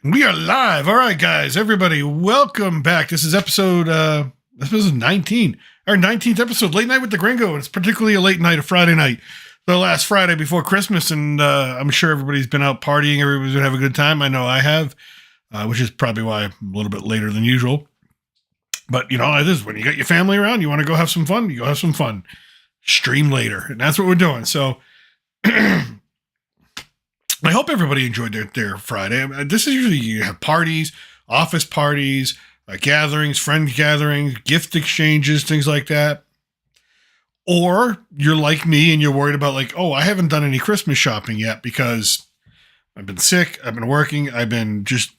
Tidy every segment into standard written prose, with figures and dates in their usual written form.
We are live. All right, guys, everybody, welcome back. This is episode 19, our 19th episode, Late Night with the Gringo. And it's particularly a late night, a Friday night, the last Friday before Christmas. And I'm sure everybody's been out partying. Everybody's going to have a good time. I know I have, which is probably why I'm a little bit later than usual. But, you know, it is when you got your family around, you want to go have some fun, you go have some fun. Stream later. And that's what we're doing. So I hope everybody enjoyed their Friday. This is usually you have parties, office parties, gatherings, friend gatherings, gift exchanges, things like that. Or you're like me and you're worried about like, oh, I haven't done any Christmas shopping yet because I've been sick, I've been working, I've been just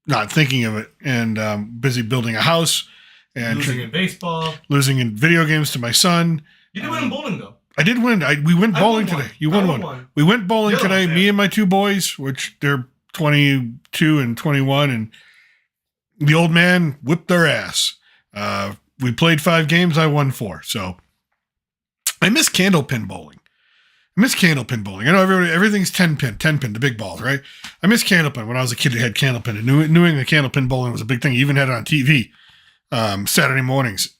not thinking of it, and busy building a house and losing in baseball, losing in video games to my son. You did win in bowling though. I did win. We went bowling today. You won one. We went bowling today. Me and my two boys, which they're 22 and 21, and the old man whipped their ass. We played 5 games. I won 4. So I miss candlepin bowling. I know everything's 10 pin, the big balls, right? I miss candlepin. When I was a kid, they had candlepin. And New England candlepin bowling was a big thing. You even had it on TV Saturday mornings.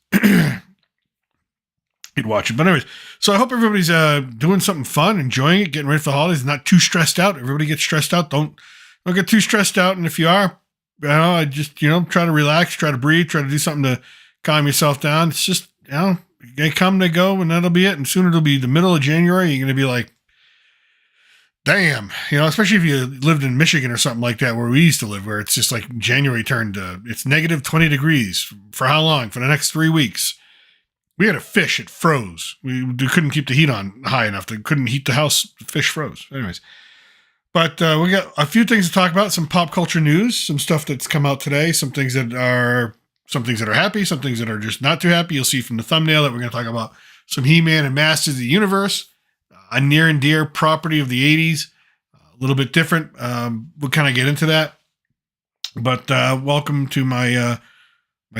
You'd watch it. But anyways, so I hope everybody's doing something fun, enjoying it, getting ready for the holidays, not too stressed out. Everybody gets stressed out. Don't get too stressed out. And if you are, I just, try to relax, try to breathe, try to do something to calm yourself down. It's just, they come, they go, and that'll be it. And soon it'll be the middle of January. You're going to be like, damn, especially if you lived in Michigan or something like that, where we used to live, where it's just like January turned to, it's negative 20 degrees. For how long? For the next 3 weeks. We had a fish. It froze. We couldn't keep the heat on high enough. They couldn't heat the house. The fish froze. Anyways. But we got a few things to talk about. Some pop culture news. Some stuff that's come out today. Some things that are happy. Some things that are just not too happy. You'll see from the thumbnail that we're going to talk about some He-Man and Masters of the Universe. A near and dear property of the 80s. A little bit different. We'll kind of get into that. But welcome to my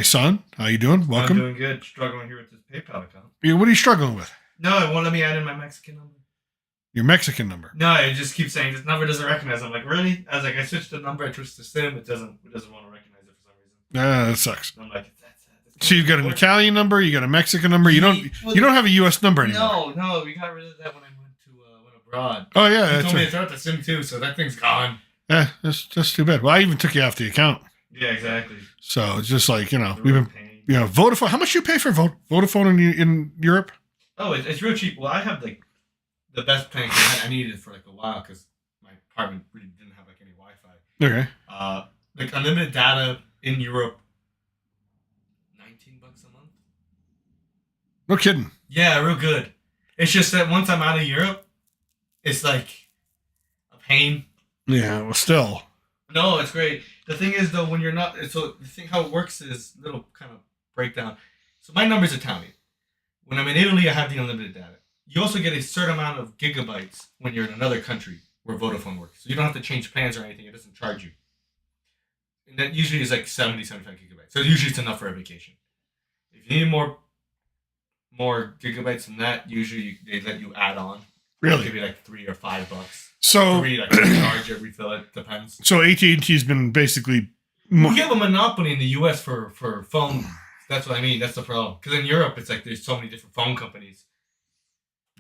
son. How you doing? Welcome. I'm doing good. Struggling here with this PayPal account. What are you struggling with? No, it won't let me add in my Mexican number. Your Mexican number? No, it just keeps saying this number doesn't recognize. I'm like, really? I was like, I switched the number, I switched the SIM. It doesn't want to recognize it for some reason. That sucks. And I'm like, that's so you've got an Italian number, you got a Mexican number. You don't have a U.S. number anymore. No, we got rid of that when I went abroad. Oh yeah, you told me to throw out the SIM too, so that thing's gone. Yeah, that's too bad. Well, I even took you off the account. Yeah, exactly. So it's just like we've been. Vodafone. How much do you pay for Vodafone in Europe? Oh, it's real cheap. Well, I have like the best plan. I needed it for like a while because my apartment really didn't have like any Wi-Fi. Okay. Like unlimited data in Europe, $19 a month. No kidding. Yeah, real good. It's just that once I'm out of Europe, it's like a pain. Yeah, well, still. No, it's great. The thing is, though, when you're not... So, the thing, how it works is little kind of breakdown. So, my number's Italian. When I'm in Italy, I have the unlimited data. You also get a certain amount of gigabytes when you're in another country where Vodafone works. So, you don't have to change plans or anything. It doesn't charge you. And that usually is like 75 gigabytes. So, usually it's enough for a vacation. If you need more gigabytes than that, usually they let you add on. Really? Maybe like $3 or $5. So like charge it, refill it, depends. So AT&T's been basically. We have a monopoly in the U.S. for phone. That's what I mean. That's the problem. Because in Europe, it's like there's so many different phone companies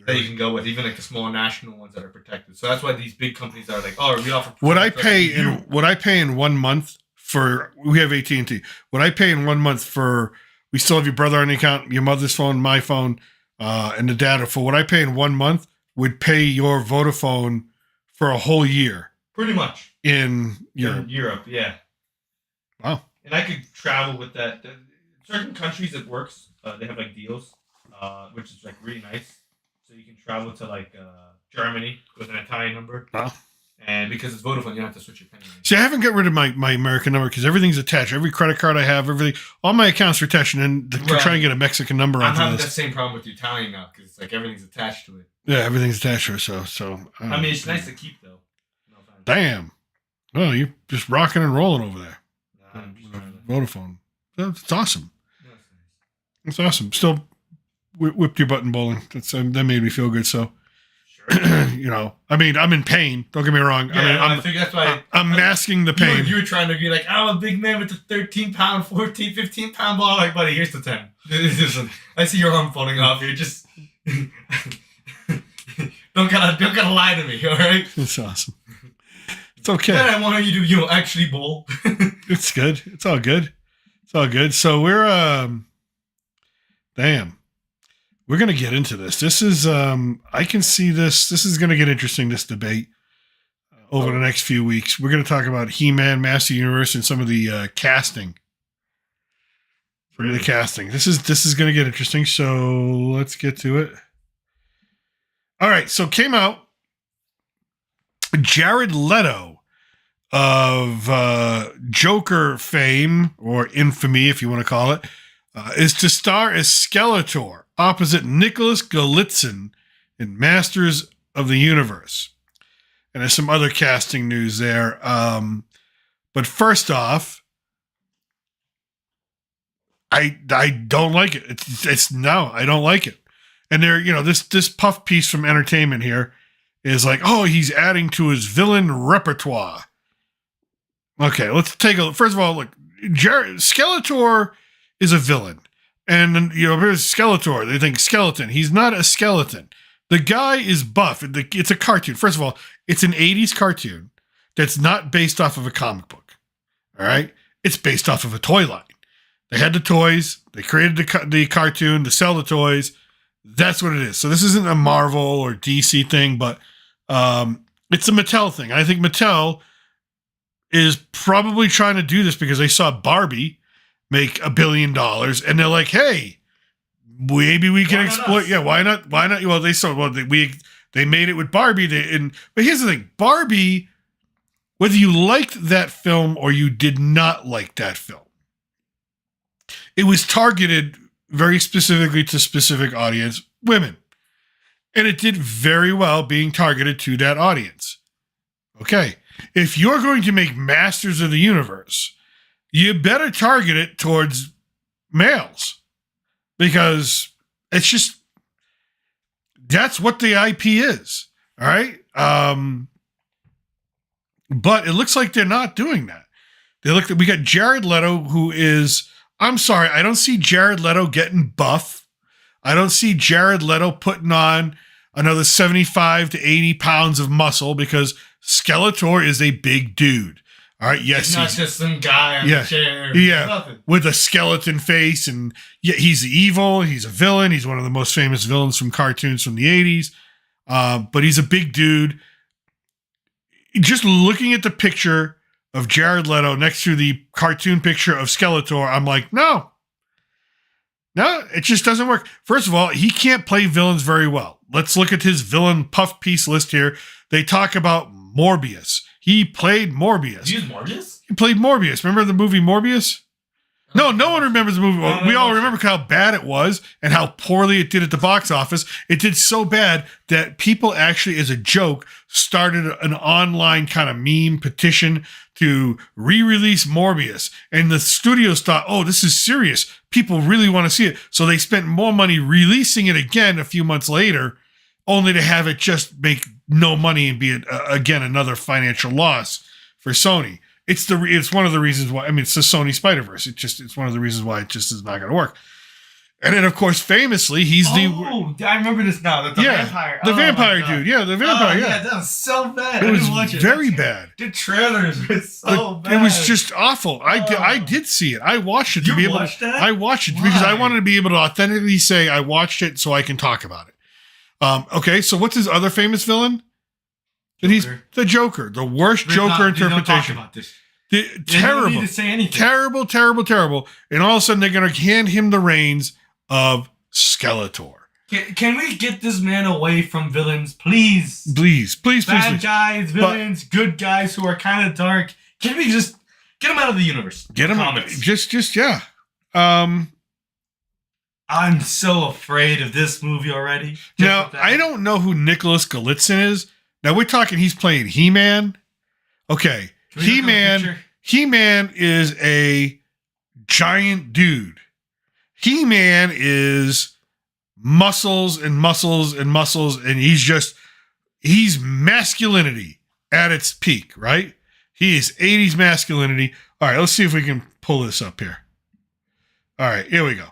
that you can go with, even like the small national ones that are protected. So that's why these big companies are like, oh, we offer. What I pay in 1 month for, we have AT&T. What I pay in 1 month for, we still have your brother on the account, your mother's phone, my phone, and the data. For what I pay in 1 month would pay your Vodafone for a whole year. Pretty much. In Europe. In Europe, yeah. Wow. And I could travel with that. Certain countries it works. They have like deals, which is like really nice. So you can travel to like Germany with an Italian number. Wow. And because it's Vodafone, you don't have to switch your PIN. See, I haven't got rid of my American number because everything's attached. Every credit card I have, everything, all my accounts are attached. And then to try and get a Mexican number on I'm having that same problem with the Italian now because it's like everything's attached to it. Yeah, everything's attached to it. So I mean, it's nice to keep though. No damn. Well, you're just rocking and rolling over there. Nah, Vodafone. It's awesome. That's nice. It's awesome. Still whipped your butt in bowling. That made me feel good. So You know, I mean, I'm in pain. Don't get me wrong. Yeah, I mean, I think that's why I'm masking the pain. You were trying to be like, I'm a big man with a 13-pound, 14, 15-pound ball. Like, buddy, here's the 10. I see your arm falling off. You're just don't gotta lie to me. All right. It's awesome. It's okay. Then I want you to actually bowl. It's good. It's all good. It's all good. So we're damn. We're gonna get into this. This is I can see this. This is gonna get interesting. This debate over the next few weeks. We're gonna talk about He-Man, Master Universe, and some of the casting. For the casting. This is gonna get interesting. So let's get to it. All right. So came out. Jared Leto of Joker fame or infamy, if you want to call it, is to star as Skeletor opposite Nicholas Galitzin in Masters of the Universe. And there's some other casting news there. But first off, I don't like it. It's no, I don't like it. And there, you know, this puff piece from Entertainment here is like, oh, he's adding to his villain repertoire. Okay, let's take a look. First of all, look, Skeletor is a villain. And, you know, here's Skeletor. They think skeleton. He's not a skeleton. The guy is buff. It's a cartoon. First of all, it's an 80s cartoon that's not based off of a comic book. All right? It's based off of a toy line. They had the toys. They created the cartoon to sell the toys. That's what it is. So this isn't a Marvel or DC thing, but it's a Mattel thing. I think Mattel is probably trying to do this because they saw Barbie make $1 billion, and they're like, "Hey, maybe we can exploit." Yeah, why not? Why not? Well, they made it with Barbie. But here's the thing: Barbie, whether you liked that film or you did not like that film, it was targeted very specifically to specific audience, women, and it did very well being targeted to that audience. Okay, if you're going to make Masters of the Universe, you better target it towards males because it's just, that's what the IP is. All right. But it looks like they're not doing that. We got Jared Leto, who is, I'm sorry, I don't see Jared Leto getting buff. I don't see Jared Leto putting on another 75 to 80 pounds of muscle because Skeletor is a big dude. All right, yes, he's not just some guy on the chair. Yeah, with a skeleton face, and yeah, he's evil. He's a villain. He's one of the most famous villains from cartoons from the 80s. But he's a big dude. Just looking at the picture of Jared Leto next to the cartoon picture of Skeletor, I'm like, no, it just doesn't work. First of all, he can't play villains very well. Let's look at his villain puff piece list here. They talk about Morbius. He played Morbius. He was Morbius? He played Morbius. Remember the movie Morbius? No one remembers the movie. We all remember how bad it was and how poorly it did at the box office. It did so bad that people actually, as a joke, started an online kind of meme petition to re-release Morbius. And the studios thought, oh, this is serious. People really want to see it. So they spent more money releasing it again a few months later, only to have it just make no money and be again another financial loss for Sony. It's one of the reasons why. I mean, it's the Sony Spider-Verse. It's one of the reasons why it just is not going to work. And then, of course, famously, he's I remember this now. The vampire. The vampire dude. Yeah, the vampire. Yeah, that was so bad. It was very bad. The trailers were so bad. It was just awful. I did see it. I watched it. I watched it because I wanted to be able to authentically say I watched it so I can talk about it. Okay, so what's his other famous villain? And he's the Joker, the worst Joker interpretation. Talk about this. Terrible. Don't need to say anything. Terrible. And all of a sudden, they're going to hand him the reins of Skeletor. Can we get this man away from villains, please? Please. Bad guys, villains, good guys who are kind of dark. Can we just get him out of the universe? Get him out. Yeah. I'm so afraid of this movie already. Now, I don't know who Nicholas Galitzin is. Now, we're talking he's playing He-Man. Okay. He-Man is a giant dude. He-Man is muscles and muscles and muscles, and he's just he's masculinity at its peak, right? He is 80s masculinity. All right, let's see if we can pull this up here. All right, here we go.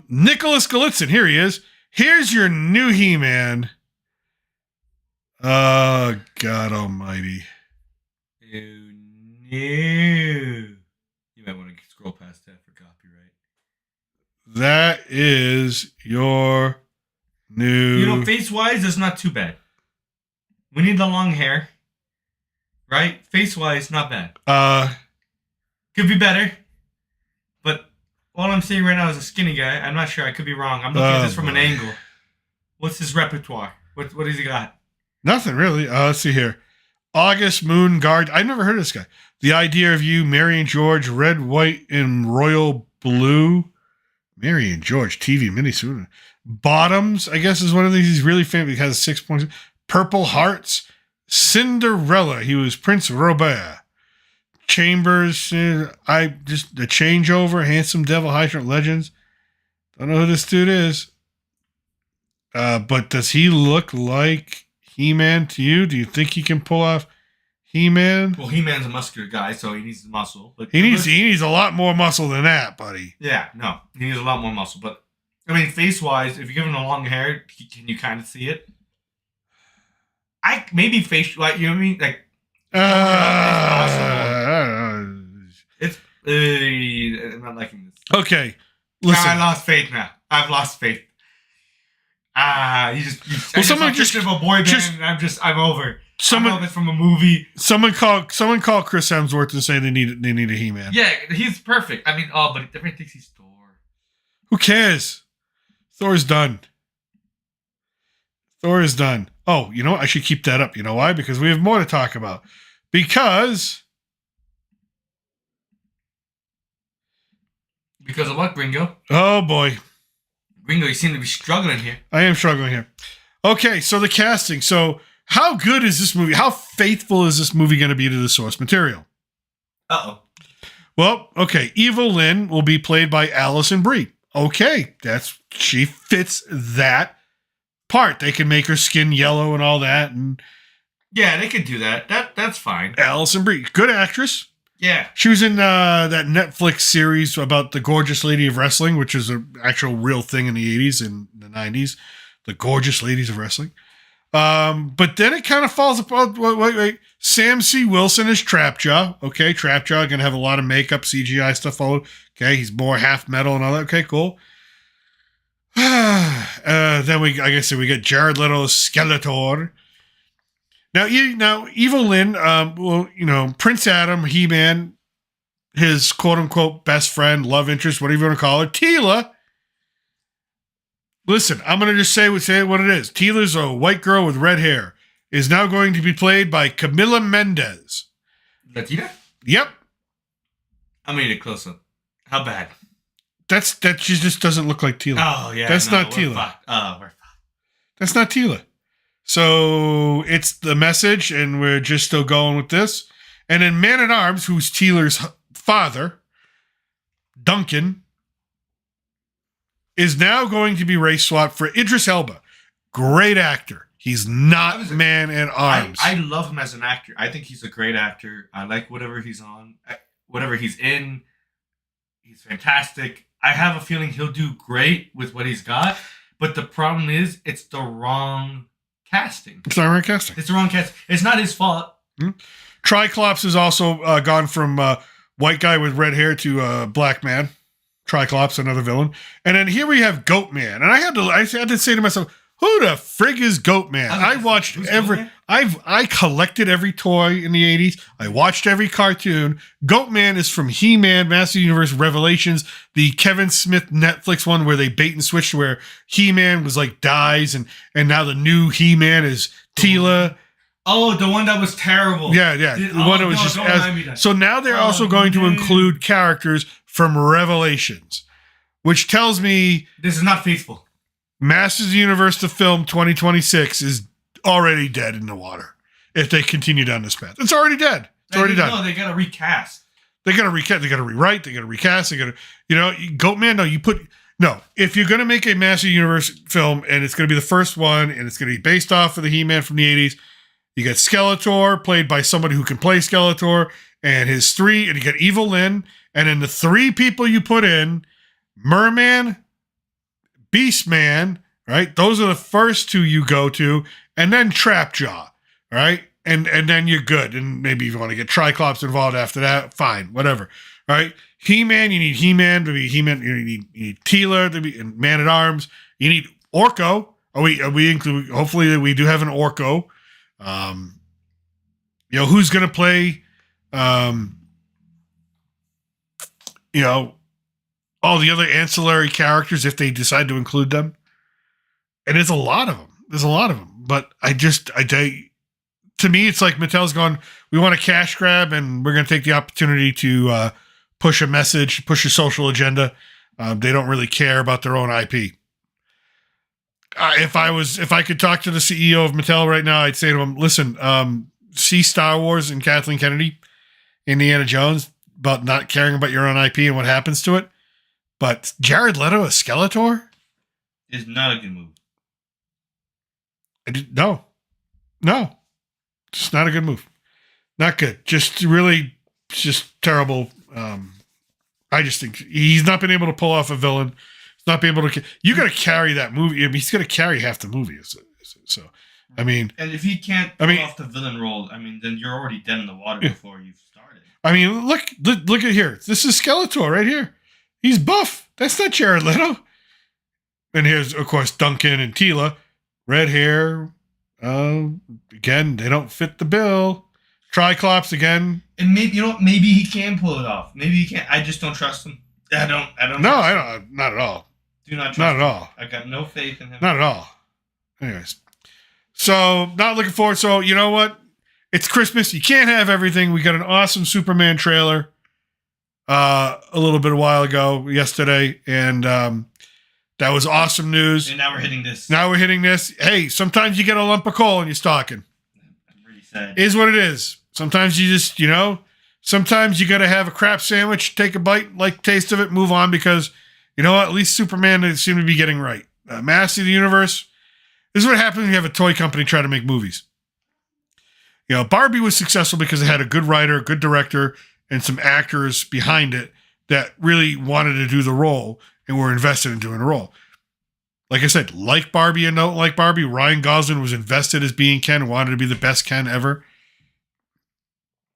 Nicholas Galitzin, here he is. Here's your new He-Man. Oh, God almighty. Oh, no. You might want to scroll past that for copyright. That is your new... You know, face-wise, it's not too bad. We need the long hair. Right? Face-wise, not bad. Could be better. But all I'm seeing right now is a skinny guy. I'm not sure. I could be wrong. I'm looking at this from an angle. What's his repertoire? What has he got? Nothing, really. Let's see here. August Moon Guard. I've never heard of this guy. The Idea of You, Mary and George, Red, White, and Royal Blue. Mary and George, TV miniseries. Bottoms, I guess, is one of these. He's really famous. He has 6 points. Purple Hearts. Cinderella. He was Prince Robert. Chambers. The Changeover. Handsome Devil. Hydrant Legends. Don't know who this dude is. But does he look like He-Man to you? Do you think he can pull off He-Man? Well, He-Man's a muscular guy, so he needs muscle. But He needs a lot more muscle than that, buddy. Yeah, no. He needs a lot more muscle. But, I mean, face-wise, if you give him the long hair, can you kind of see it? Maybe face, like, you know what I mean? Like, I'm not liking this. Okay, listen. I lost faith now. I've lost faith. Someone just of a boy band, and I'm over. I'm over from a movie. Someone call Chris Hemsworth and say they need a He-Man. Yeah, he's perfect. I mean, but everybody thinks he's Thor. Who cares? Thor's done. Thor is done. Oh, you know what? I should keep that up. You know why? Because we have more to talk about. Because of what, Gringo? Oh boy. Gringo, you seem to be struggling here. I am struggling here. Okay, so the casting. So how good is this movie? How faithful is this movie going to be to the source material? Uh-oh. Well, okay. Evil Lynn will be played by Allison Brie. Okay, she fits that part. They can make her skin yellow and all that. And yeah, they could do that. That's fine. Allison Brie, good actress. Yeah. She was in that Netflix series about the Gorgeous Lady of Wrestling, which is an actual real thing in the 80s and the 90s. The Gorgeous Ladies of Wrestling. But then it kind of falls apart. Wait. Sam C. Wilson is Trapjaw. Okay, Trapjaw going to have a lot of makeup, CGI stuff followed. Okay, he's more half metal and all that. Okay, cool. Then we get Jared Leto as Skeletor. Now, Evil Lynn, Prince Adam, He-Man, his quote-unquote best friend, love interest, whatever you want to call her, Teela. Listen, I'm going to just say what it is. Teela's a white girl with red hair. Is now going to be played by Camila Mendez. Latina? Yep. I'm going to get close up. How bad? That she just doesn't look like Teela. Oh, yeah. That's not Teela. We're fucked. That's not Teela. So it's The Message, and we're just still going with this. And then Man at Arms, who's Teela's father, Duncan, is now going to be race swapped for Idris Elba. Great actor. He's not Man at Arms. I love him as an actor. I think he's a great actor. I like whatever he's on, whatever he's in. He's fantastic. I have a feeling he'll do great with what he's got. But the problem is, it's the wrong casting. It's not the right casting. It's the wrong casting. It's not his fault. Mm-hmm. Triclops has also gone from white guy with red hair to black man. Triclops, another villain. And then here we have Goat Man. And I had to say to myself, who the frig is Goat Man? I watched I collected every toy in the 80s. I watched every cartoon. Goat Man is from He-Man, Master Universe Revelations, the Kevin Smith Netflix one where they bait and switch where He-Man was like dies and now the new He-Man is Teela. Oh, the one that was terrible. Yeah. The one that was just so now they're also going to include characters from Revelations, which tells me this is not faithful. Masters of the Universe to film 2026 is already dead in the water if they continue down this path. It's already dead. It's already done. No, they got to recast. They got to recast. They got to rewrite. They got to recast. They got to, Goat Man. No, you put No, if you're going to make a Master Universe film and it's going to be the first one and it's going to be based off of the He-Man from the 80s, you got Skeletor played by somebody who can play Skeletor and his three, and you got Evil Lyn, and then the three people you put in, Merman, Beastman, right? Those are the first two you go to, and then Trapjaw, right? And then you're good. And maybe if you want to get Triclops involved after that, fine, whatever, right? He-Man, you need He-Man to be He-Man. You need Teela to be and Man-at-Arms. You need Orko. We include? Hopefully, we do have an Orko. Who's going to play? All the other ancillary characters if they decide to include them. And there's a lot of them. But to me, it's like Mattel's going, we want a cash grab and we're going to take the opportunity to push a message, push a social agenda. They don't really care about their own IP. If I could talk to the CEO of Mattel right now, I'd say to him, listen, see Star Wars and Kathleen Kennedy, Indiana Jones, about not caring about your own IP and what happens to it. But Jared Leto as Skeletor is not a good move. No, just not a good move. Not good. Just terrible. I just think he's not been able to pull off a villain. He's not been able to. You got to carry that movie. I mean, he's going to carry half the movie. So, I mean, and if he can't pull off the villain role, I mean, then you're already dead in the water before you've started. I mean, look at here. This is Skeletor right here. He's buff. That's not Jared Leto. And here's, of course, Duncan and Teela. Red hair. Again, they don't fit the bill. Triclops again. And maybe he can pull it off. Maybe he can't. I just don't trust him. I don't. No, I don't. Not at all. Do not trust not him. At all. I got no faith in him. Not at all. Anyways. So, not looking forward. So, you know what? It's Christmas. You can't have everything. We got an awesome Superman trailer a little bit a while ago, yesterday, and that was awesome news. And now we're hitting this. Hey, sometimes you get a lump of coal in your stocking. I'm really sad. Is what it is. Sometimes you just, sometimes you got to have a crap sandwich, take a bite, like the taste of it, move on, because, you know what? At least Superman they seem to be getting right. Master of the Universe. This is what happens when you have a toy company try to make movies. Barbie was successful because it had a good writer, good director, and some actors behind it that really wanted to do the role and were invested in doing the role. Like I said, like Barbie and not like Barbie, Ryan Gosling was invested as being Ken, wanted to be the best Ken ever.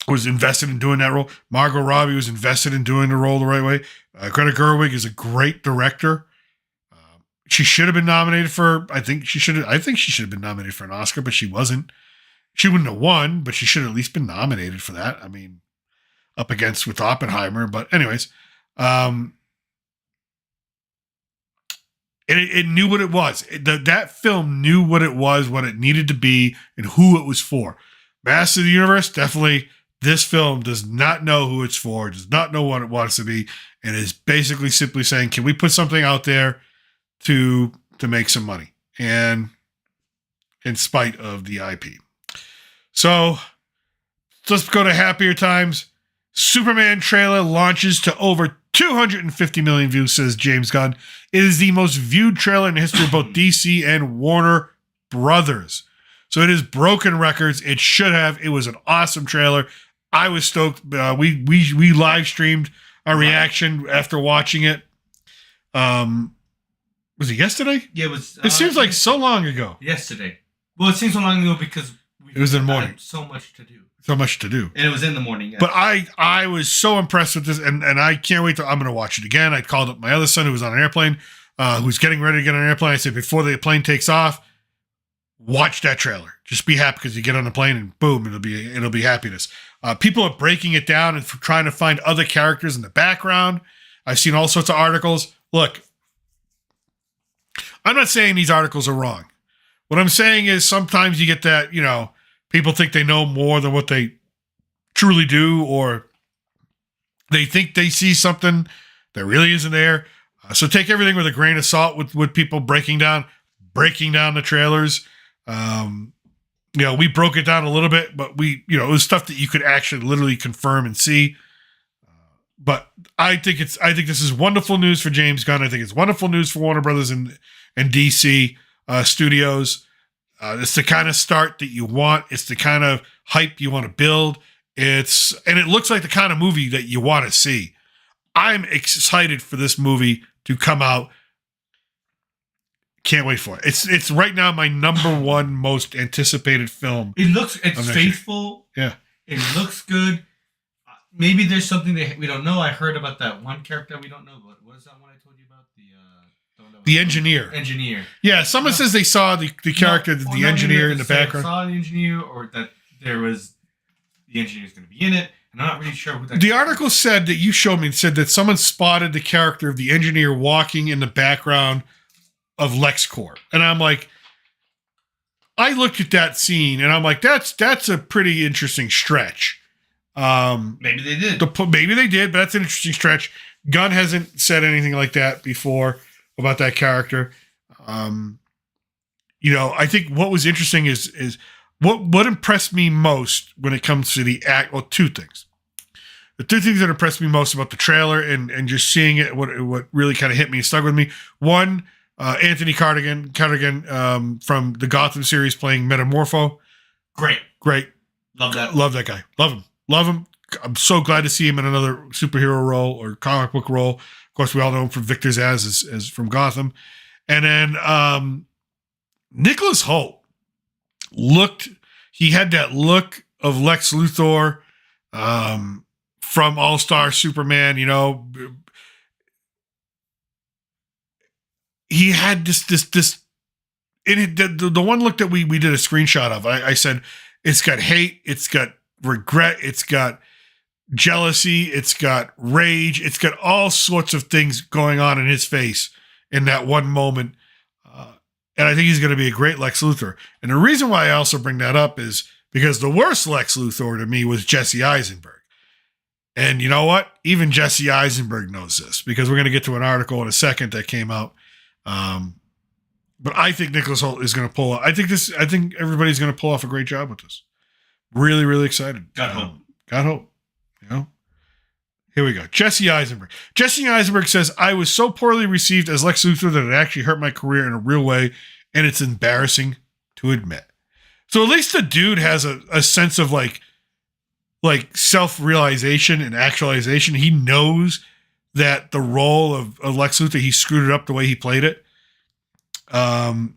Was invested in doing that role. Margot Robbie was invested in doing the role the right way. Greta Gerwig is a great director. She should have been nominated for, I think she should have been nominated for an Oscar, but she wasn't. She wouldn't have won, but she should have at least been nominated for that. I mean, up against with Oppenheimer. But anyways, it knew what it was. That film knew what it was, what it needed to be, and who it was for. Master of the Universe, definitely. This film does not know who it's for, does not know what it wants to be, and is basically simply saying, can we put something out there to make some money? And in spite of the IP. So let's go to happier times. Superman trailer launches to over 250 million views, says James Gunn. It is the most viewed trailer in the history of both DC and Warner Brothers. So it has broken records. It should have. It was an awesome trailer. I was stoked. We live streamed our reaction after watching it. Was it yesterday? Yeah, it was. It seems like so long ago. Yesterday. Well, it seems so long ago because it was in the morning. So much to do. And it was in the morning. Yeah. But I was so impressed with this, and I can't wait I'm going to watch it again. I called up my other son who was on an airplane, who's getting ready to get on an airplane. I said, before the plane takes off, watch that trailer. Just be happy because you get on the plane and boom, it'll be happiness. People are breaking it down and trying to find other characters in the background. I've seen all sorts of articles. Look, I'm not saying these articles are wrong. What I'm saying is sometimes you get that, people think they know more than what they truly do, or they think they see something that really isn't there. So take everything with a grain of salt with people breaking down the trailers. We broke it down a little bit, but it was stuff that you could actually literally confirm and see. but I think this is wonderful news for James Gunn. I think it's wonderful news for Warner Brothers and DC Studios. It's the kind of start that you want. It's the kind of hype you want to build. And it looks like the kind of movie that you want to see. I'm excited for this movie to come out. Can't wait for it. It's right now my number one most anticipated film. It's faithful. Yeah. It looks good. Maybe there's something that we don't know. I heard about that one character we don't know. What is that one I told you about? The engineer. Yeah, someone says they saw the character, the engineer in the background. Saw the engineer, or that there was the engineer's going to be in it. And I'm not really sure who that. The article said that you showed me said that someone spotted the character of the engineer walking in the background of LexCorp, and I'm like, I looked at that scene and I'm like, that's a pretty interesting stretch. Maybe they did. Maybe they did, but that's an interesting stretch. Gunn hasn't said anything like that before about that character. I think what was interesting is what impressed me most when it comes to the act. Well, two things. The two things that impressed me most about the trailer and just seeing it, what really kind of hit me and stuck with me. One, Anthony Cardigan from the Gotham series playing Metamorpho. Great. Love that guy. Love him. I'm so glad to see him in another superhero role or comic book role. Of course, we all know him from Victor Zsasz as from Gotham. And then Nicholas Hoult he had that look of Lex Luthor from All-Star Superman, he had this the one look that we did a screenshot of. I said, it's got hate, it's got regret, it's got jealousy, it's got rage, it's got all sorts of things going on in his face in that one moment. And I think he's going to be a great Lex Luthor. And the reason why I also bring that up is because the worst Lex Luthor to me was Jesse Eisenberg. And you know what? Even Jesse Eisenberg knows this, because we're going to get to an article in a second that came out. But I think Nicholas Hoult is going to pull off. I think everybody's going to pull off a great job with this. Really, really excited. Got hope. Here we go. Jesse Eisenberg. Jesse Eisenberg says, I was so poorly received as Lex Luthor that it actually hurt my career in a real way, and it's embarrassing to admit. So at least the dude has a sense of like self-realization and actualization. He knows that the role of Lex Luthor, he screwed it up the way he played it. And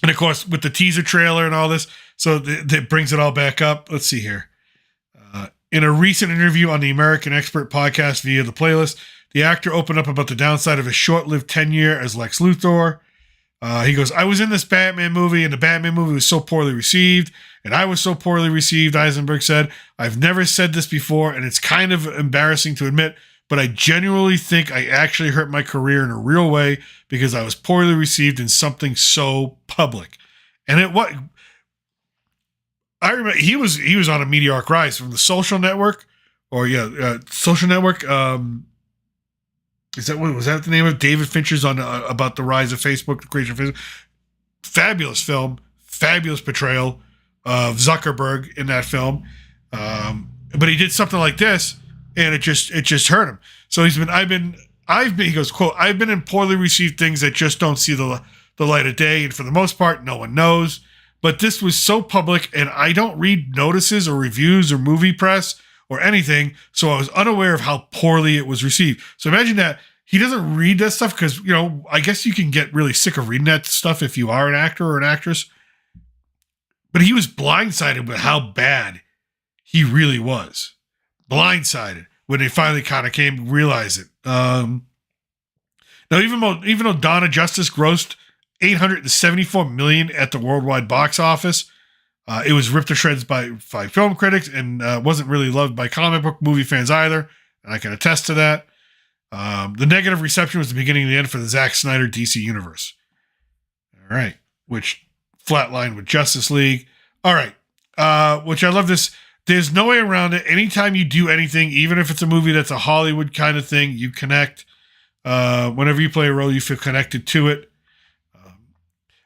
of course, with the teaser trailer and all this, so that brings it all back up. Let's see here. In a recent interview on the American Expert podcast via the playlist, the actor opened up about the downside of his short-lived tenure as Lex Luthor. He goes, I was in this Batman movie, and the Batman movie was so poorly received, and I was so poorly received, Eisenberg said. I've never said this before, and it's kind of embarrassing to admit, but I genuinely think I actually hurt my career in a real way because I was poorly received in something so public. And I remember he was on a meteoric rise from the Social Network, Social Network. Was that the name of David Fincher's on about the rise of Facebook, the creation of Facebook? Fabulous film, fabulous portrayal of Zuckerberg in that film. But he did something like this, and it just hurt him. So he goes, quote, I've been in poorly received things that just don't see the light of day, and for the most part, no one knows. But this was so public, and I don't read notices or reviews or movie press or anything, so I was unaware of how poorly it was received. So imagine that he doesn't read that stuff because, I guess you can get really sick of reading that stuff if you are an actor or an actress. But he was blindsided with how bad he really was. Blindsided when they finally kind of came to realize it. Now, even though Dawn of Justice grossed $874 million at the worldwide box office, it was ripped to shreds by film critics and wasn't really loved by comic book movie fans either, and I can attest to that. The negative reception was the beginning of the end for the Zack Snyder DC universe. All right, which flatlined with Justice League. All right, which I love this. There's no way around it. Anytime you do anything, even if it's a movie that's a Hollywood kind of thing, you connect. Whenever you play a role, you feel connected to it.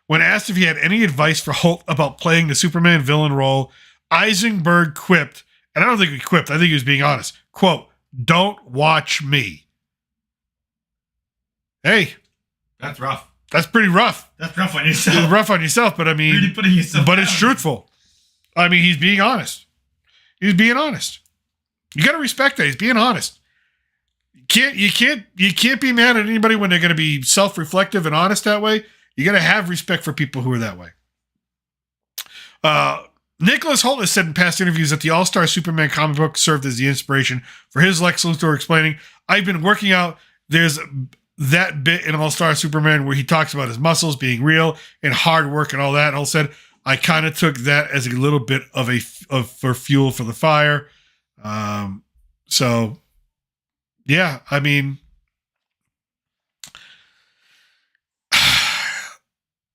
When asked if he had any advice for Holt about playing the Superman villain role, Eisenberg quipped, and I don't think he quipped, I think he was being honest, quote, Don't watch me. Hey, That's rough. that's pretty rough. That's rough on yourself. It's rough on yourself, but I mean, Really putting yourself but down. it's truthful. I mean, he's being honest. He's being honest. You got to respect that. He's being honest. You can't be mad at anybody when they're going to be self-reflective and honest that way. You got to have respect for people who are that way. Nicholas Hoult has said in past interviews that the All-Star Superman comic book served as the inspiration for his Lex Luthor, explaining, "I've been working out. There's that bit in All-Star Superman where he talks about his muscles being real and hard work and all that." And Hoult said, "I kind of took that as a little bit for fuel for the fire." So yeah, I mean,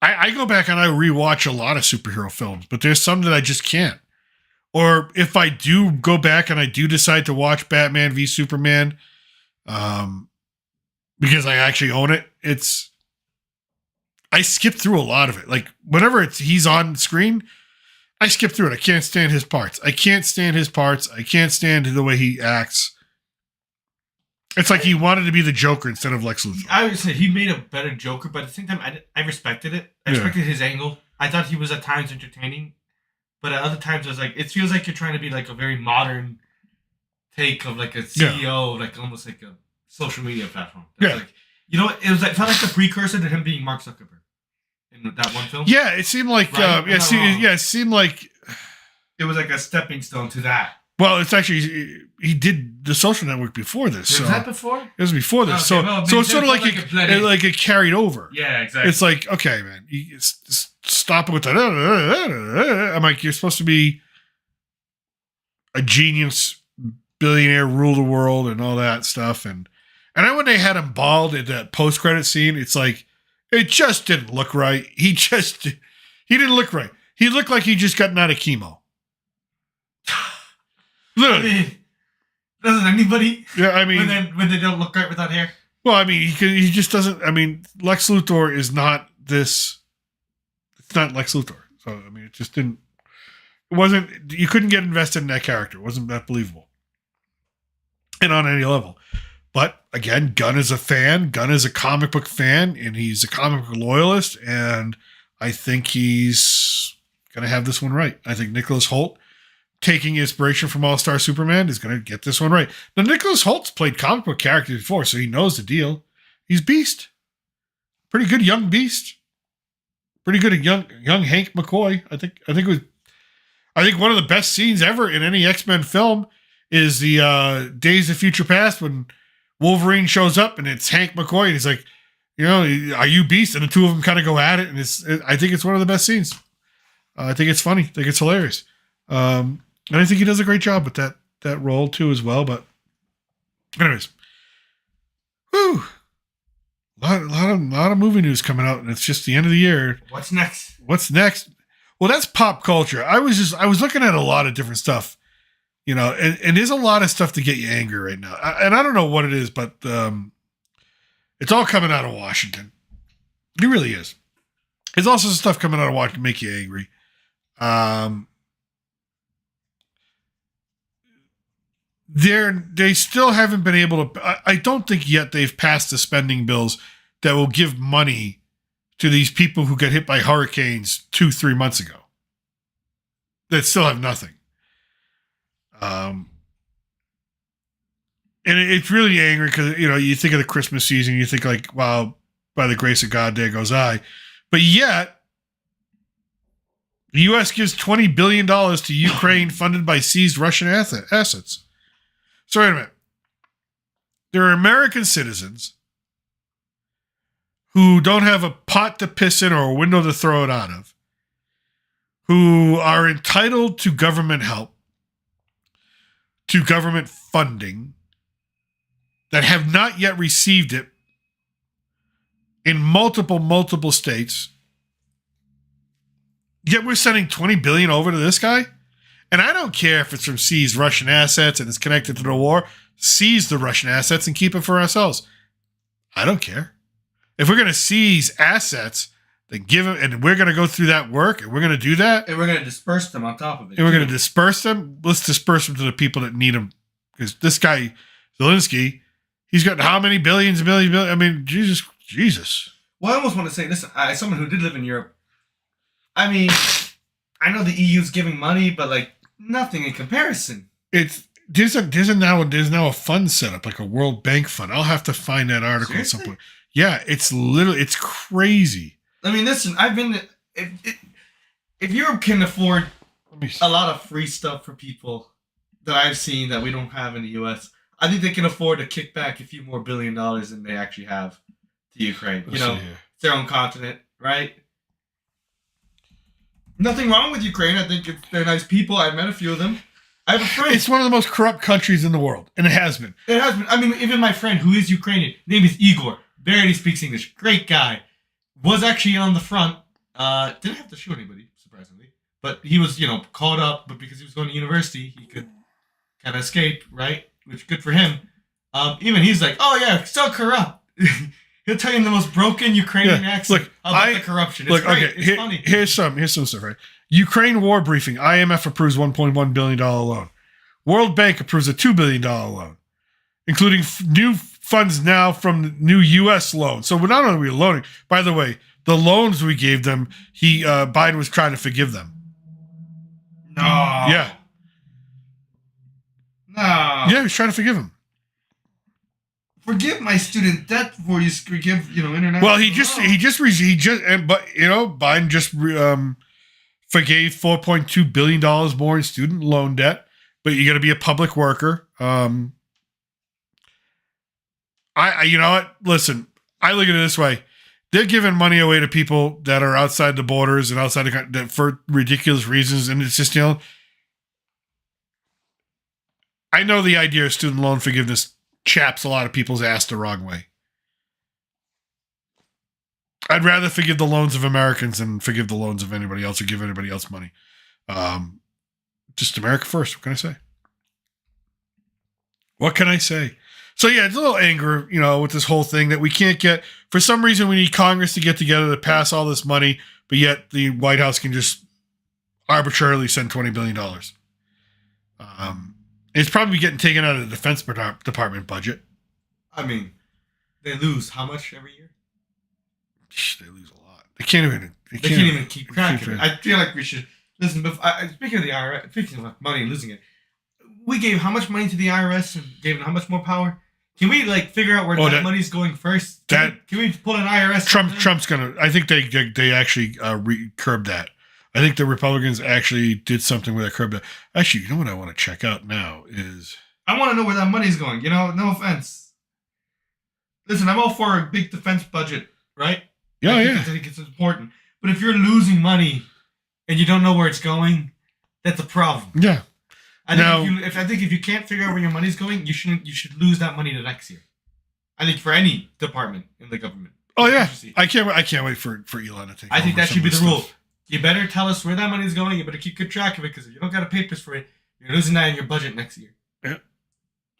I go back and I rewatch a lot of superhero films, but there's some that I just can't. Or if I do go back and I do decide to watch Batman v Superman, because I actually own it, I skip through a lot of it. Like whenever he's on screen, I skip through it. I can't stand his parts. I can't stand the way he acts. It's like he wanted to be the Joker instead of Lex Luthor. I would say he made a better Joker, but at the same time, I respected it. I respected his angle. I thought he was at times entertaining, but at other times, it feels like you're trying to be like a very modern take of like a CEO, like almost like a social media platform. That's like, you know, it felt like the precursor to him being Mark Zuckerberg in that one film. Yeah, it seemed like it seemed like it was like a stepping stone to that. Well, it's actually he did the Social Network before this. Was that before? It was before this. So it's sort of like it carried over. Yeah, exactly. It's like, okay, man, you stop it with that. I'm like, you're supposed to be a genius, billionaire, rule the world, and all that stuff. And then when they had him bald in that post-credit scene, it's like it just didn't look right. He didn't look right. He looked like he just gotten out of chemo. Literally. I mean, doesn't anybody? Yeah, I mean, when they don't look right without hair. Well, I mean, he just doesn't. I mean, Lex Luthor is not this. It's not Lex Luthor. So I mean, it just didn't. It wasn't. You couldn't get invested in that character. It wasn't that believable, and on any level. But again, Gunn is a fan. Gunn is a comic book fan, and he's a comic book loyalist. And I think he's gonna have this one right. I think Nicholas Hoult, taking inspiration from All-Star Superman, is going to get this one right. Now, Nicholas Holt's played comic book characters before, so he knows the deal. He's Beast. Pretty good young Beast. Pretty good young Hank McCoy. I think one of the best scenes ever in any X-Men film is the Days of Future Past when Wolverine shows up and it's Hank McCoy and he's like, you know, are you Beast? And the two of them kind of go at it, and I think it's one of the best scenes. I think it's funny. I think it's hilarious. And I think he does a great job with that role too as well. But anyways, whew, a lot of movie news coming out, and it's just the end of the year. What's next? Well, that's pop culture. I was looking at a lot of different stuff, you know, and there's a lot of stuff to get you angry right now. And I don't know what it is, but it's all coming out of Washington. It really is. There's also some stuff coming out of Washington to make you angry. They still haven't been able to. I don't think yet they've passed the spending bills that will give money to these people who got hit by hurricanes 2-3 months ago. That still have nothing. And it's really angry because, you know, you think of the Christmas season, you think like, wow, by the grace of God, there goes I. But yet, the U.S. gives $20 billion to Ukraine funded by seized Russian assets. So wait a minute. There are American citizens who don't have a pot to piss in or a window to throw it out of, who are entitled to government help, to government funding, that have not yet received it in multiple states. Yet we're sending $20 billion over to this guy. And I don't care if it's from seized Russian assets and it's connected to the war. Seize the Russian assets and keep it for ourselves. I don't care. If we're going to seize assets, then give them, and we're going to go through that work, and we're going to do that. And we're going to disperse them on top of it. And we're going to disperse them. Let's disperse them to the people that need them. Because this guy Zelensky, he's got how many billions and billions? I mean, Jesus. Well, I almost want to say, listen, as someone who did live in Europe, I mean, I know the EU's giving money, but like nothing in comparison. There's now a fund set up, like a World Bank fund. I'll have to find that article at some point. Yeah, it's crazy. I mean, listen, I've been if Europe can afford a lot of free stuff for people that I've seen that we don't have in the US, I think they can afford to kick back a few more $1 billion than they actually have to Ukraine. It's their own continent, right? Nothing wrong with Ukraine. I think they're nice people. I've met a few of them. I have a friend. It's one of the most corrupt countries in the world, and it has been. It has been. I mean, even my friend, who is Ukrainian, name is Igor, barely speaks English. Great guy. Was actually on the front. Didn't have to shoot anybody, surprisingly. But he was, caught up. But because he was going to university, he could kind of escape, right? Which good for him. Even he's like, oh yeah, still corrupt. He'll tell you in the most broken Ukrainian accent about the corruption. It's great. Okay, it's funny. Here's some stuff, right? Ukraine war briefing. IMF approves $1.1 billion loan. World Bank approves a $2 billion loan, including new funds now from the new U.S. loan. So we're not only loaning. By the way, the loans we gave them, Biden was trying to forgive them. No. Yeah. No. Yeah, he was trying to forgive them. Forgive my student debt before you forgive, international. Well, Biden just forgave $4.2 billion more in student loan debt, but you got to be a public worker. You know what? Listen, I look at it this way. They're giving money away to people that are outside the borders and outside the country for ridiculous reasons. And it's just, I know the idea of student loan forgiveness chaps a lot of people's ass the wrong way. I'd rather forgive the loans of Americans than forgive the loans of anybody else or give anybody else money. Just America first. What can I say? So yeah, it's a little anger, with this whole thing that we can't get. For some reason, we need Congress to get together to pass all this money, but yet the White House can just arbitrarily send $20 billion. It's probably getting taken out of the Defense Department budget. I mean, they lose how much every year? They lose a lot. They can't even keep track of it. I feel like we should listen. Speaking of the IRS, speaking of money and losing it, we gave how much money to the IRS and gave them how much more power? Can we figure out where that money's going first? Can we pull an IRS? Trump's gonna. I think they actually curbed that. I think the Republicans actually did something with that curb. Actually, you know what I want to check out now is... I want to know where that money's going. No offense. Listen, I'm all for a big defense budget, right? Yeah, I think it's important. But if you're losing money and you don't know where it's going, that's a problem. Yeah. I think if you can't figure out where your money's going, you should lose that money the next year. I think for any department in the government. Oh yeah, I can't wait for Elon to take. I think that should be the rule. You better tell us where that money's going. You better keep good track of it, because if you don't got the papers for it, you're losing that in your budget next year. Yeah.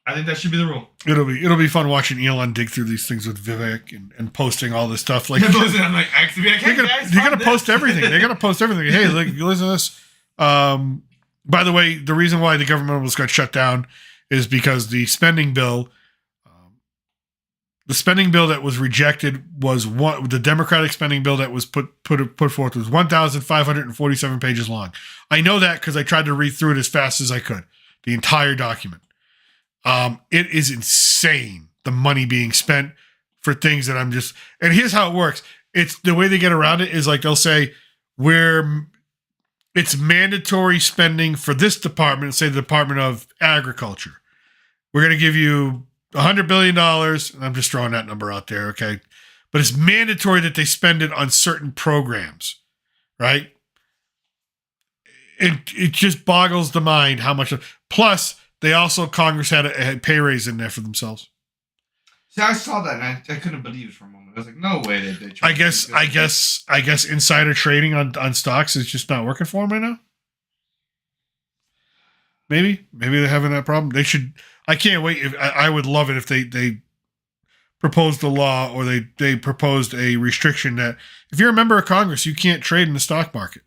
I think that should be the rule. It'll be fun watching Elon dig through these things with Vivek and posting all this stuff. Like, I'm like, they're gonna post everything. They're gonna post everything. Hey, look, listen to this. By the way, the reason why the government almost got shut down is because the spending bill that was rejected was the Democratic spending bill that was put forth was 1,547 pages long. I know that because I tried to read through it as fast as I could, the entire document. It is insane, the money being spent for things that and here's how it works. It's the way they get around it is they'll say it's mandatory spending for this department, say the Department of Agriculture. We're going to give you $100 billion. And I'm just throwing that number out there. Okay. But it's mandatory that they spend it on certain programs, right? It just boggles the mind how much. Plus, Congress had a pay raise in there for themselves. See, I saw that and I couldn't believe it for a moment. I was like, no way they I guess insider trading on stocks is just not working for them right now. Maybe they're having that problem. They should. I can't wait. I would love it if they proposed a law or they proposed a restriction that if you're a member of Congress, you can't trade in the stock market,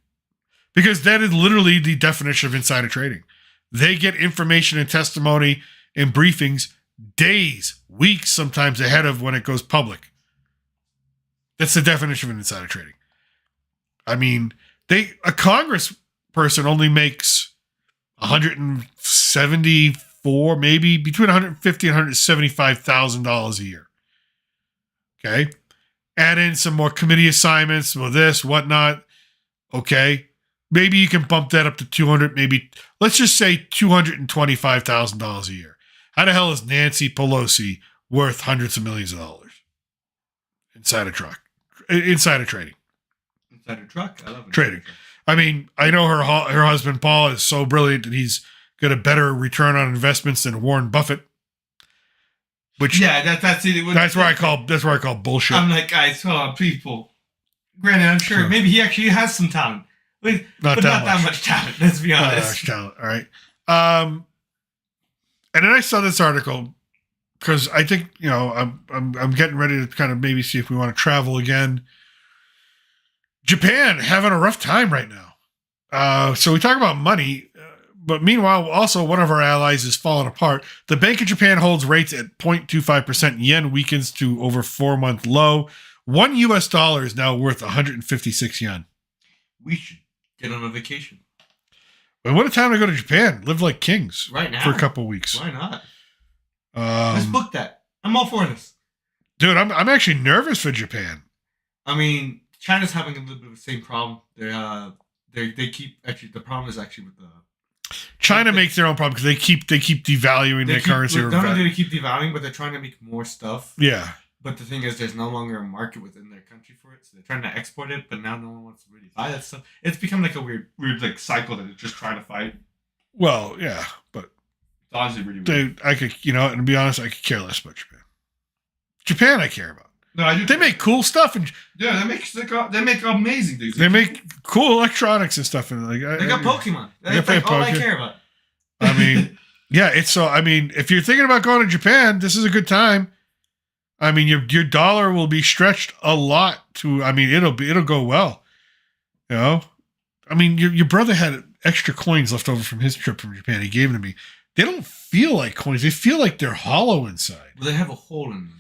because that is literally the definition of insider trading. They get information and testimony and briefings days, weeks, sometimes ahead of when it goes public. That's the definition of insider trading. I mean, a Congress person only makes 174, maybe between 150 and 175,000 dollars a year. Okay, add in some more committee assignments, well, this, whatnot. Okay, maybe you can bump that up to 200. Maybe let's just say $225,000 a year. How the hell is Nancy Pelosi worth hundreds of millions of dollars? Insider trading. Inside a truck? I love it. Trading. I mean, I know her husband, Paul, is so brilliant that he's got a better return on investments than Warren Buffett. Which that's where I call bullshit. I'm like, guys, hold on, people. Granted, I'm sure maybe he actually has some talent. But not that much talent, let's be honest. Not that much talent, all right. And then I saw this article because I think, I'm getting ready to kind of maybe see if we want to travel again. Japan having a rough time right now. So we talk about money, but meanwhile, also one of our allies is falling apart. The Bank of Japan holds rates at 0.25%. Yen weakens to over 4-month low. $1 is now worth 156 yen. We should get on a vacation. But what a time to go to Japan. Live like kings. Right now. For a couple of weeks. Why not? Let's book that. I'm all for this. Dude, I'm actually nervous for Japan. I mean, China's having a little bit of the same problem. They keep actually the problem is actually with the China makes their own problem because they keep devaluing their currency. Not only do they keep devaluing, but they're trying to make more stuff. Yeah. But the thing is, there's no longer a market within their country for it, so they're trying to export it. But now no one wants to really buy that stuff. It's become like a weird like cycle that it's just trying to fight. Well, yeah, but it's honestly really weird. Dude, I could, and to be honest, I could care less about Japan. Japan, I care about. No, I do. They make cool stuff, and yeah, they make amazing things. They make cool electronics and stuff, and they got Pokemon. That's like all I care about. I mean, yeah, it's so. I mean, if you're thinking about going to Japan, this is a good time. I mean, your dollar will be stretched a lot. I mean, it'll go well. I mean, your brother had extra coins left over from his trip from Japan. He gave them to me. They don't feel like coins. They feel like they're hollow inside. Well, they have a hole in them.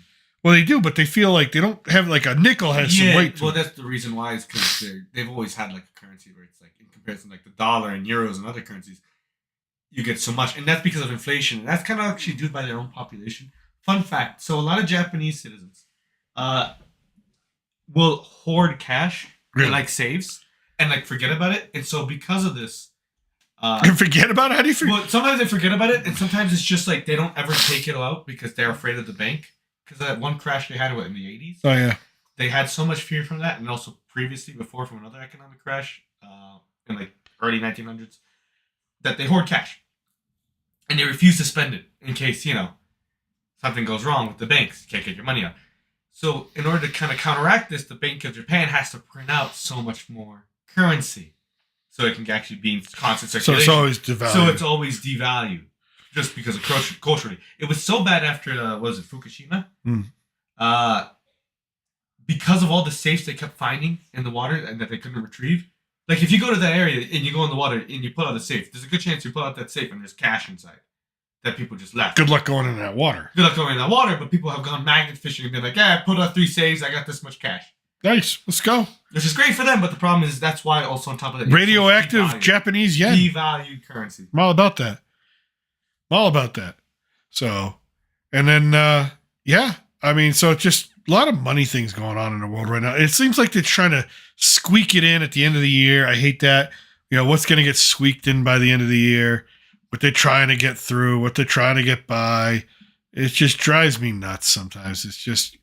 Well, they do, but they feel like they don't have like a nickel has some weight to well, it. that's the reason why is because they've always had like a currency where it's like in comparison like the dollar and euros and other currencies, you get so much, and that's because of inflation. And that's kind of actually due by their own population. Fun fact: so a lot of Japanese citizens, will hoard cash and like saves and like forget about it, and so because of this, forget about it. How do you forget? Well, sometimes they forget about it, and sometimes it's just like they don't ever take it out because they're afraid of the bank. Because that one crash they had in the 80s. Oh, yeah. They had so much fear from that, and also previously, before, from another economic crash in like early 1900s, that they hoard cash. And they refuse to spend it in case, something goes wrong with the banks. You can't get your money out. So in order to kind of counteract this, the Bank of Japan has to print out so much more currency so it can actually be in constant circulation. So it's always devalued. Just because of culturally. It was so bad after, Fukushima? Because of all the safes they kept finding in the water and that they couldn't retrieve. Like, if you go to that area and you go in the water and you pull out a safe, there's a good chance you pull out that safe and there's cash inside that people just left. Good luck going in that water. But people have gone magnet fishing and been like, I put out 3 saves, I got this much cash. Nice, let's go. Which is great for them, but the problem is that's why also on top of that... Radioactive Japanese yen. Devalued currency. I'm all about that. So, and then, I mean, so it's just a lot of money things going on in the world right now. It seems like they're trying to squeak it in at the end of the year. I hate that. What's going to get squeaked in by the end of the year, what they're trying to get through, what they're trying to get by. It just drives me nuts sometimes. It's just,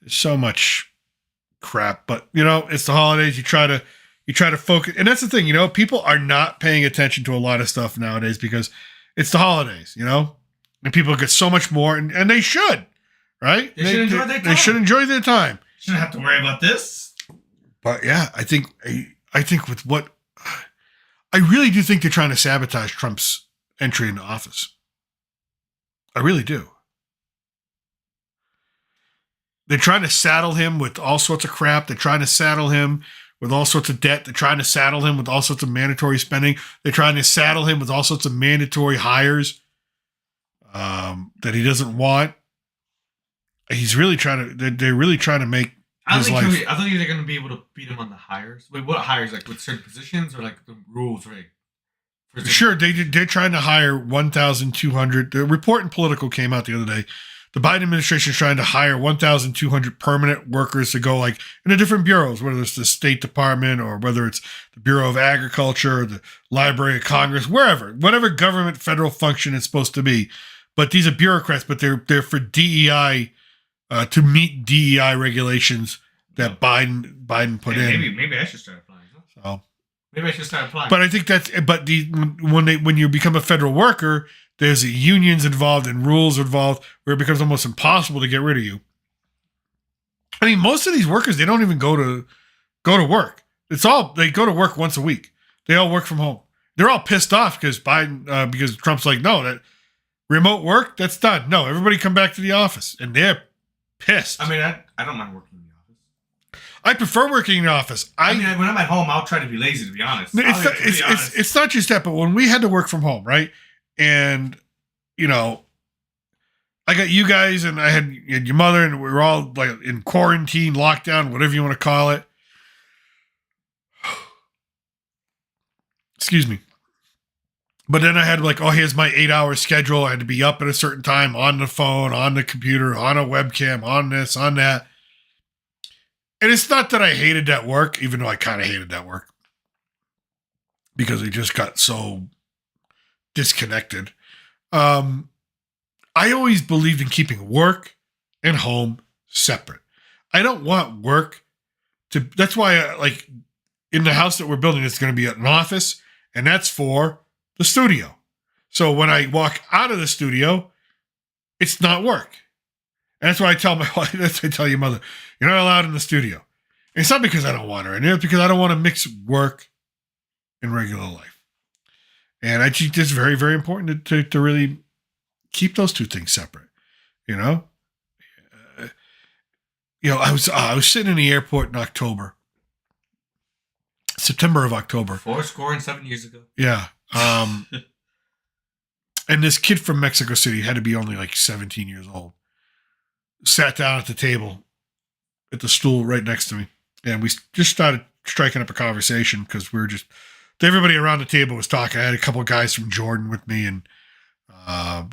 there's so much crap, but it's the holidays. You try to focus. And that's the thing, people are not paying attention to a lot of stuff nowadays because it's the holidays, and people get so much more, and they should, right? They should enjoy their time. They should enjoy their time. Shouldn't have to worry about this. But yeah, I think with what I really do think they're trying to sabotage Trump's entry into office. I really do. They're trying to saddle him with all sorts of crap. They're trying to saddle him with all sorts of debt. They're trying to saddle him with all sorts of mandatory spending. They're trying to saddle him with all sorts of mandatory hires. that he doesn't want. He's really trying to. They're really trying to make his life. I thought they're going to be able to beat him on the hires. Wait, what hires? Like with certain positions or like the rules, right? Sure, they're trying to hire 1,200. The report in Political came out the other day. The Biden administration is trying to hire 1,200 permanent workers to go like in the different bureaus, whether it's the State Department or whether it's the Bureau of Agriculture, or the Library of Congress, whatever government federal function it's supposed to be. But these are bureaucrats, but they're for DEI to meet DEI regulations that Biden put in. Maybe I should start applying. Huh? So. Maybe I should start applying. But I think when you become a federal worker, there's unions involved and rules involved where it becomes almost impossible to get rid of you. I mean, most of these workers, they don't even go to work. They go to work once a week. They all work from home. They're all pissed off because because Trump's like, no, that remote work, that's done. No, everybody come back to the office, and they're pissed. I mean, I don't mind working in the office. I prefer working in the office. I mean, when I'm at home, I'll try to be lazy, to be honest. It's not just that, but when we had to work from home, right? And, I got you guys and I had your mother and we were all like in quarantine, lockdown, whatever you want to call it. Excuse me. But then I had here's my 8-hour schedule. I had to be up at a certain time on the phone, on the computer, on a webcam, on this, on that. And it's not that I hated that work, even though I kind of hated that work. Because it just got so disconnected. I always believed in keeping work and home separate. I don't want work that's why in the house that we're building, it's going to be an office, and that's for the studio. So when I walk out of the studio, it's not work. And that's why I tell your mother, you're not allowed in the studio. And it's not because I don't want her in there, it's because I don't want to mix work and regular life. And I think it's very, very important to really keep those two things separate. I was sitting in the airport in September of October. 7 years ago. Yeah. And this kid from Mexico City had to be only 17 years old. Sat down at the table, at the stool right next to me. And we just started striking up a conversation because everybody around the table was talking. I had a couple of guys from Jordan with me and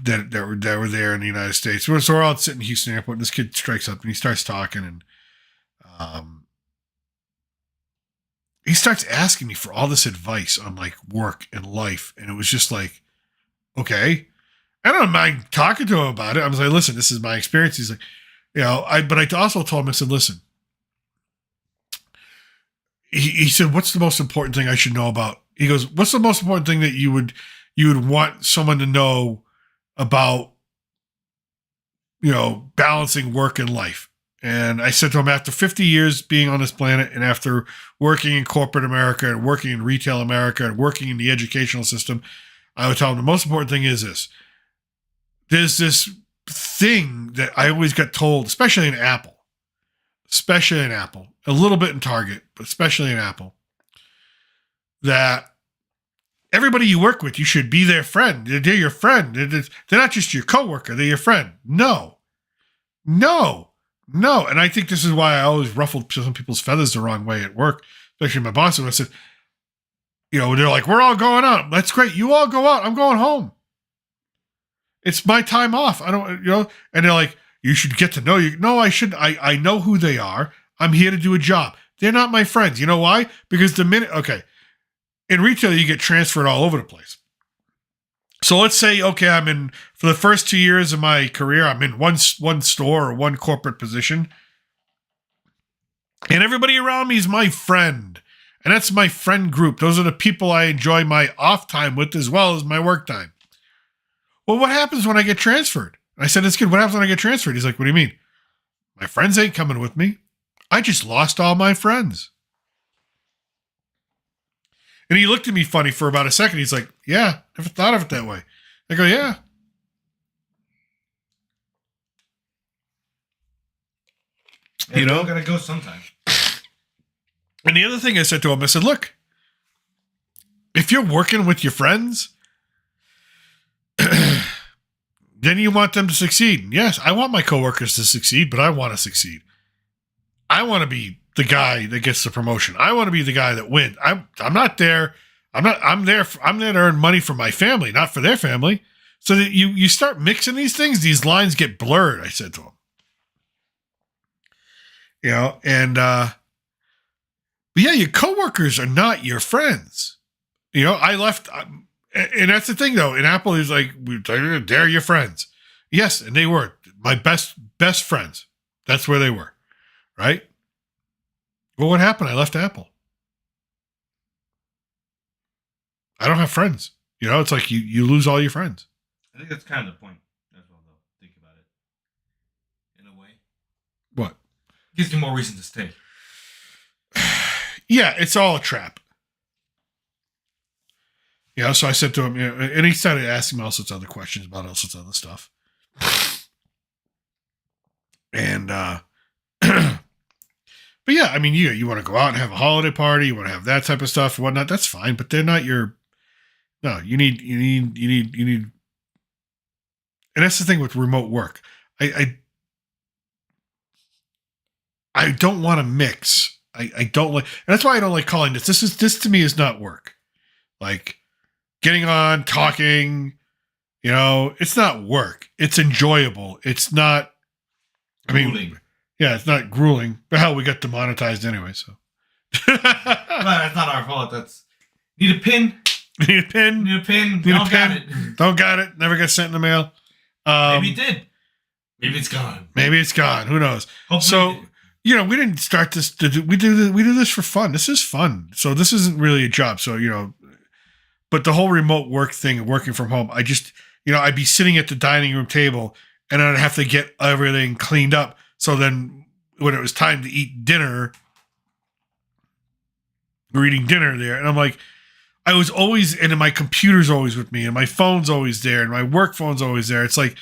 that were there in the United States. So we're all sitting in Houston Airport, and this kid strikes up and he starts talking, and he starts asking me for all this advice on work and life, and it was just okay, I don't mind talking to him about it. I was like, listen, this is my experience. He's like, but I also told him, I said, listen. He said, what's the most important thing I should know about? He goes, what's the most important thing that you would want someone to know about, balancing work and life? And I said to him, after 50 years being on this planet and after working in corporate America and working in retail America and working in the educational system, I would tell him the most important thing is this. There's this thing that I always got told, especially in Apple, a little bit in Target, but especially in Apple, that everybody you work with, you should be their friend. They're your friend. They're not just your coworker. They're your friend. No. And I think this is why I always ruffled some people's feathers the wrong way at work, especially my boss. And I said, they're like, we're all going out. That's great. You all go out. I'm going home. It's my time off. I don't, and they're like, you should get to know you. No, I shouldn't. I know who they are. I'm here to do a job. They're not my friends. You know why? Because in retail, you get transferred all over the place. So let's say, for the first 2 years of my career, I'm in one store or one corporate position. And everybody around me is my friend. And that's my friend group. Those are the people I enjoy my off time with as well as my work time. Well, what happens when I get transferred? I said, this kid, what happens when I get transferred? He's like, what do you mean? My friends ain't coming with me. I just lost all my friends. And he looked at me funny for about a second. He's like, yeah, never thought of it that way. I go, yeah. I'm going to go sometime. And the other thing I said to him, I said, look, if you're working with your friends, Then you want them to succeed. Yes, I want my coworkers to succeed, but I want to succeed. I want to be the guy that gets the promotion. I want to be the guy that wins. I'm not there. I'm there to earn money for my family, not for their family. So that you start mixing these things, these lines get blurred, I said to him. You know, and but yeah, your coworkers are not your friends. You know, I left, and that's the thing though. In Apple, he's like, they're your friends. Yes, and they were my best friends. That's where they were, right? Well, what happened? I left Apple. I don't have friends. You know, it's like you lose all your friends. I think that's kind of the point as well, though. Think about it. In a way. What? Gives you more reason to stay. Yeah, it's all a trap. Yeah, so I said to him, you know, and he started asking me all sorts of other questions about all sorts of other stuff. And, but yeah, I mean, you want to go out and have a holiday party, you want to have that type of stuff and whatnot, that's fine, but they're not your, no, you need, and that's the thing with remote work. I don't want to mix. I don't like, and that's why I don't like calling this. This to me is not work. Like getting on, talking, you know, it's not work. It's enjoyable. It's not, I mean, Grueling. Yeah, it's not grueling. But hell, we got demonetized anyway, so. Well, that's not our fault. That's, need a pin. Need a pin. Need a pin. Need a Don't got pin. it. Don't got it. Never got sent in the mail. Maybe it did. Maybe it's gone. Maybe it's gone. Who knows? Hopefully So, it did. you know, we didn't start this to do. We do this for fun. This is fun. So this isn't really a job. So you know, but the whole remote work thing, working from home, I just, you know, I'd be sitting at the dining room table and I'd have to get everything cleaned up. So then, when it was time to eat dinner, we're eating dinner there, and I'm like, I was always, and my computer's always with me, and my phone's always there, and my work phone's always there. It's like,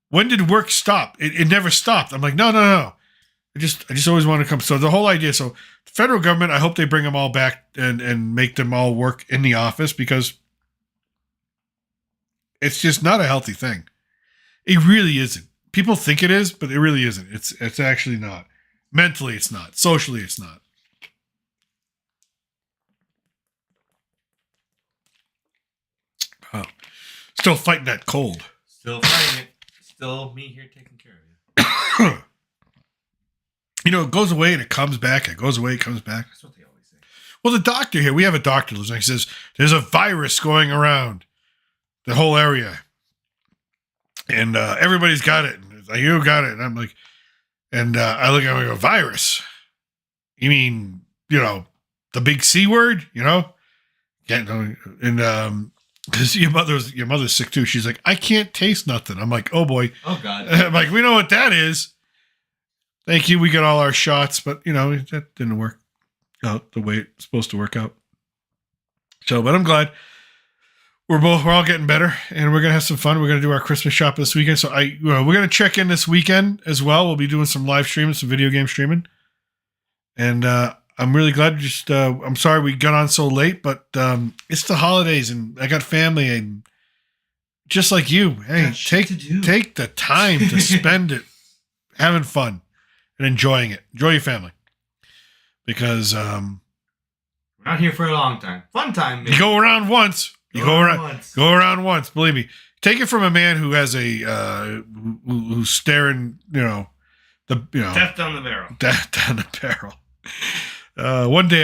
when did work stop? It never stopped. I'm like, no. I just always want to come. So the whole idea. So the federal government, I hope they bring them all back and make them all work in the office, because it's just not a healthy thing. It really isn't. People think it is, but it really isn't. It's actually not. Mentally, it's not. Socially, it's not. Oh, still fighting that cold. Still fighting it. Still me here taking care of you. You know, it goes away and it comes back. It goes away, it comes back. That's what they always say. Well, the doctor here, we have a doctor listening. He says there's a virus going around the whole area, and everybody's got it. And it's like, you got it, and I'm like, and I look at him and go, virus? You mean, you know, the big C word? You know? And because your mother's sick too. She's like, I can't taste nothing. I'm like, oh boy. Oh God. I'm like, we know what that is. Thank you. We got all our shots, but you know, that didn't work out the way it's supposed to work out. So, but I'm glad we're all getting better, and we're gonna have some fun. We're gonna do our Christmas shop this weekend. So we're gonna check in this weekend as well. We'll be doing some live streaming, some video game streaming, and I'm really glad. Just I'm sorry we got on so late, but it's the holidays, and I got family, and just like you, hey, take the time to spend it having fun and enjoying it. Enjoy your family, because We're not here for a long time. Fun time, maybe. you go around once. You go around once. Believe me. Take it from a man who has a who's staring, you know, death down the barrel. Death down the barrel. One day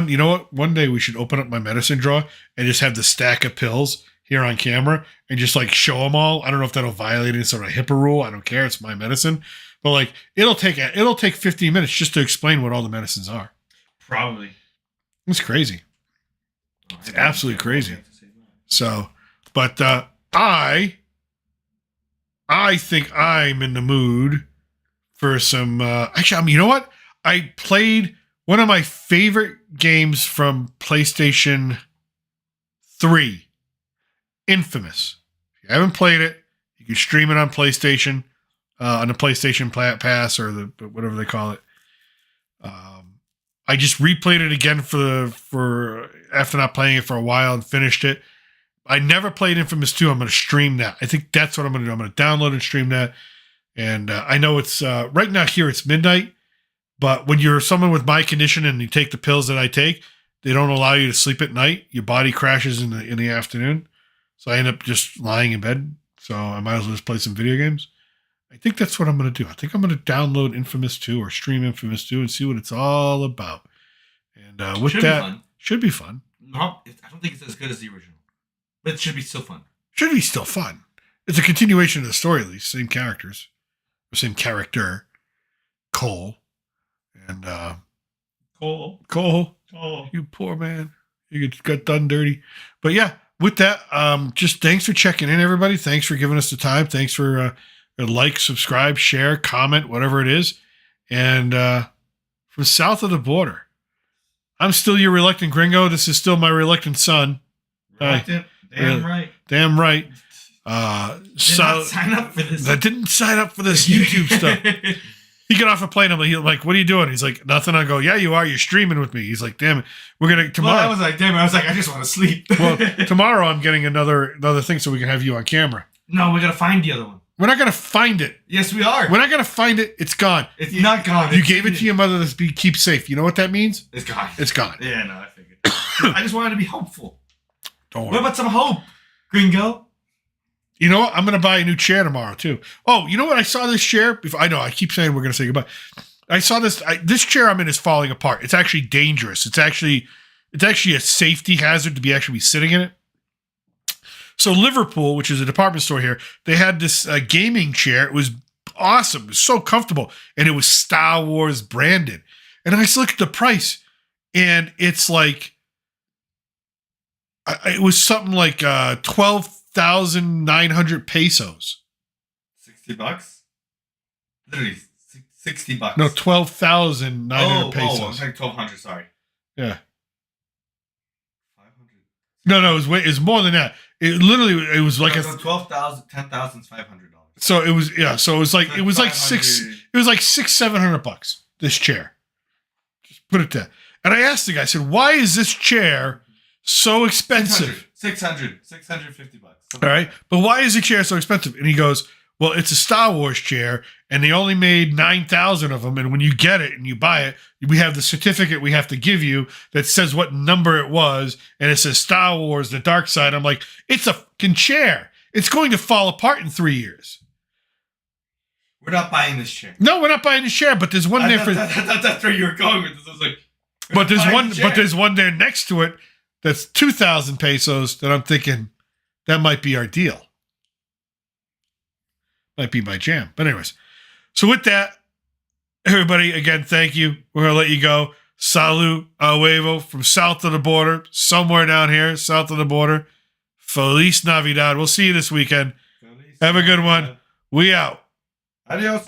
you know what? One day we should open up my medicine drawer and just have the stack of pills here on camera and just like show them all. I don't know if that'll violate any sort of HIPAA rule. I don't care. It's my medicine, but like it'll take 15 minutes just to explain what all the medicines are. Probably. It's crazy. It's absolutely crazy. So, but I think I'm in the mood for some. Actually, I mean, you know what? I played one of my favorite games from PlayStation 3, Infamous. If you haven't played it, you can stream it on PlayStation, on the PlayStation Pass or the whatever they call it. I just replayed it again for after not playing it for a while and finished it. I never played Infamous 2. I'm going to stream that. I think that's what I'm going to do. I'm going to download and stream that. And I know it's right now here it's midnight, but when you're someone with my condition and you take the pills that I take, they don't allow you to sleep at night. Your body crashes in the afternoon. So I end up just lying in bed. So I might as well just play some video games. I think that's what I'm going to do. I think I'm going to download Infamous 2 or stream Infamous 2 and see what it's all about. And with that, should be fun. No, I don't think it's as good as the original, but it should be still fun. Should be still fun. It's a continuation of the story, at least. Same characters. Or same character. Cole. And Cole. You poor man. You got done dirty. But yeah, with that, just thanks for checking in, everybody. Thanks for giving us the time. Thanks for like, subscribe, share, comment, whatever it is. And from south of the border, I'm still your reluctant gringo. This is still my reluctant son. Reluctant? Damn right. Damn right. Did not sign up for this. I didn't sign up for this YouTube stuff. He got off a plane. I'm like, what are you doing? He's like, nothing. I go, yeah, you are. You're streaming with me. He's like, damn it. We're going to, tomorrow. Well, I was like, damn it. I was like, I just want to sleep. Well, tomorrow I'm getting another thing so we can have you on camera. No, we got to find the other one. We're not going to find it. Yes, we are. We're not going to find it. It's gone. It's not gone. You gave it to your mother to keep safe. You know what that means? It's gone. It's gone. Yeah, no, I figured. I just wanted to be hopeful. Don't worry. What about some hope, gringo? You know what? I'm going to buy a new chair tomorrow, too. Oh, you know what? I saw this chair. I know. I keep saying we're going to say goodbye. I saw this. This chair I'm in is falling apart. It's actually dangerous. It's actually a safety hazard to be sitting in it. So Liverpool, which is a department store here, they had this gaming chair. It was awesome. It was so comfortable. And it was Star Wars branded. And I just looked at the price. And it's like, it was something like 12,900 pesos. $60? Literally, $60. No, 12,900 pesos. Oh, I'm saying 1,200, sorry. Yeah. 500. No, it was more than that. It was like $12,000, $10,500. So it was like $700 this chair. Just put it there. And I asked the guy, I said, why is this chair so expensive? $650. All right. But why is the chair so expensive? And he goes, well, it's a Star Wars chair, and they only made 9,000 of them. And when you get it and you buy it, we have the certificate we have to give you that says what number it was, and it says Star Wars, the dark side. I'm like, it's a fucking chair. It's going to fall apart in 3 years. We're not buying this chair. No, we're not buying this chair, but there's one there for... That's where you were going with this. I was like... But there's one there next to it that's 2,000 pesos that I'm thinking that might be our deal. Might be my jam. But anyways, so with that, everybody, again, thank you. We're going to let you go. Salud, a huevo, from south of the border, somewhere down here, south of the border. Feliz Navidad. We'll see you this weekend. Have a good one. We out. Adios.